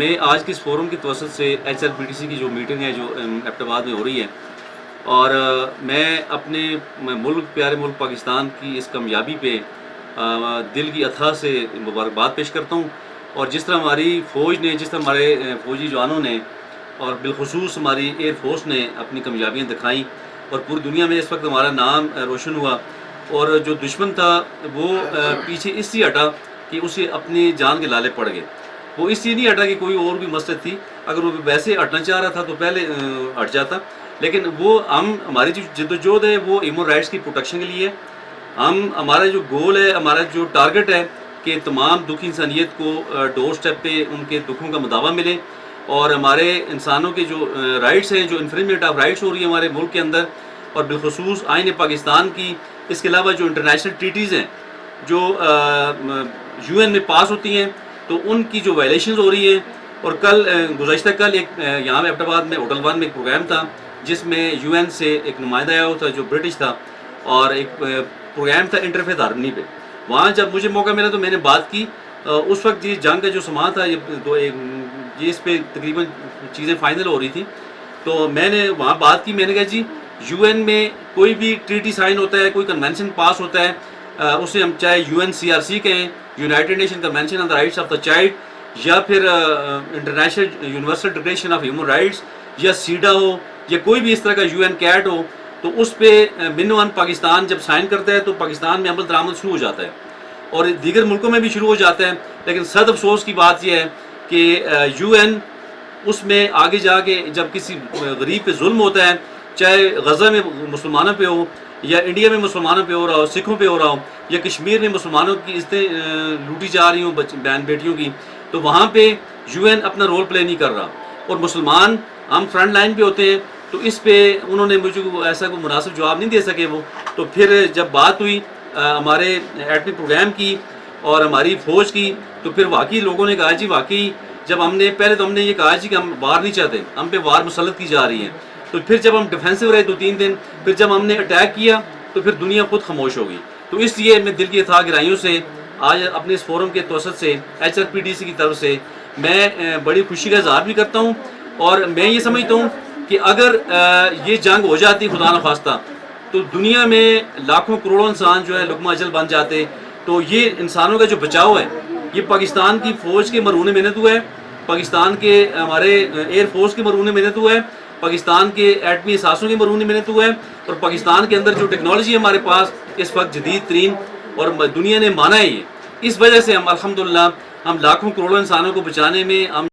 میں آج کے اس فورم کے توسط سے HRPTC کی جو میٹنگ ہے جو ایبٹ آباد میں ہو رہی ہے، اور میں اپنے ملک پیارے ملک پاکستان کی اس کامیابی پہ دل کی اتھا سے مبارکباد پیش کرتا ہوں. اور جس طرح ہماری فوج نے، جس طرح ہمارے فوجی جوانوں نے اور بالخصوص ہماری ایئر فورس نے اپنی کامیابیاں دکھائیں اور پوری دنیا میں اس وقت ہمارا نام روشن ہوا، اور جو دشمن تھا وہ پیچھے اس لیے ہٹا کہ اسے اپنی جان کے لالے پڑ گئے. وہ اس لیے نہیں ہٹا کہ کوئی اور بھی مسجد تھی، اگر وہ ویسے ہٹنا چاہ رہا تھا تو پہلے ہٹ جاتا. لیکن وہ ہماری جو جدوجہد ہے وہ ہیومن رائٹس کی پروٹیکشن کے لیے ہے. ہمارا جو گول ہے، ہمارا جو ٹارگٹ ہے کہ تمام دکھی انسانیت کو ڈور سٹیپ پہ ان کے دکھوں کا مداوع ملے، اور ہمارے انسانوں کے جو رائٹس ہیں، جو انفرنجمنٹ آف رائٹس ہو رہی ہے ہمارے ملک کے اندر، اور بالخصوص آئین پاکستان کی، اس کے علاوہ جو انٹرنیشنل ٹریٹیز ہیں جو UN میں پاس ہوتی ہیں، تو ان کی جو وائلیشنز ہو رہی ہیں. اور گزشتہ کل ایک یہاں ایبٹ آباد میں ہوٹل 1 میں ایک پروگرام تھا جس میں UN سے ایک نمائندہ آیا ہوا تھا جو برٹش تھا، اور ایک پروگرام تھا انٹرفیتھ ہارمنی پہ. وہاں جب مجھے موقع ملا تو میں نے بات کی. اس وقت یہ جنگ کا جو سامان تھا یہ اس پہ تقریباً چیزیں فائنل ہو رہی تھیں، تو میں نے وہاں بات کی. میں نے کہا جی UN میں کوئی بھی ٹریٹی سائن ہوتا ہے، کوئی کنونشن پاس ہوتا ہے، اسے ہم چاہے UNCRC کہیں، United nation convention on the rights of the child, یا پھر international universal declaration of human rights, یا سیڈا ہو، یا کوئی بھی اس طرح کا UN کیٹ ہو، تو اس پہ من پاکستان جب سائن کرتا ہے تو پاکستان میں عمل درآمد شروع ہو جاتا ہے، اور دیگر ملکوں میں بھی شروع ہو جاتا ہے. لیکن صد افسوس کی بات یہ ہے کہ UN اس میں آگے جا کے جب کسی غریب پہ ظلم ہوتا ہے، چاہے غزہ میں مسلمانوں پہ ہو، یا انڈیا میں مسلمانوں پہ ہو رہا ہو، سکھوں پہ ہو رہا ہو، یا کشمیر میں مسلمانوں کی عزتیں لوٹی جا رہی ہوں بہن بیٹیوں کی، تو وہاں پہ UN اپنا رول پلے نہیں کر رہا. اور مسلمان ہم فرنٹ لائن پہ ہوتے ہیں، تو اس پہ انہوں نے مجھے ایسا کوئی مناسب جواب نہیں دے سکے وہ. تو پھر جب بات ہوئی ہمارے ایٹمی پروگرام کی اور ہماری فوج کی، تو پھر واقعی لوگوں نے کہا جی واقعی جب ہم نے پہلے تو ہم نے یہ کہا جی کہ ہم وار نہیں چاہتے، ہم پہ وار مسلط کی جا رہی ہے. تو پھر جب ہم ڈیفینسو رہے 2-3 دن، پھر جب ہم نے اٹیک کیا تو پھر دنیا خود خاموش ہو گئی. تو اس لیے میں دل کی اتھا گہرائیوں سے آج اپنے اس فورم کے توسط سے HRPTC کی طرف سے میں بڑی خوشی کا اظہار بھی کرتا ہوں. اور میں یہ سمجھتا ہوں کہ اگر یہ جنگ ہو جاتی خدا نخواستہ، تو دنیا میں لاکھوں کروڑوں انسان جو ہے لقمہ اجل بن جاتے. تو یہ انسانوں کا جو بچاؤ ہے یہ پاکستان کی فوج کے مرہون محنت ہوا ہے، پاکستان کے ہمارے ایئر فورس کے مرہون محنت ہوا ہے، پاکستان کے ایٹمی اثاثوں کی مرہون محنت ہوا ہے، اور پاکستان کے اندر جو ٹیکنالوجی ہے ہمارے پاس اس وقت جدید ترین، اور دنیا نے مانا ہے یہ. اس وجہ سے ہم الحمدللہ ہم لاکھوں کروڑوں انسانوں کو بچانے میں ہم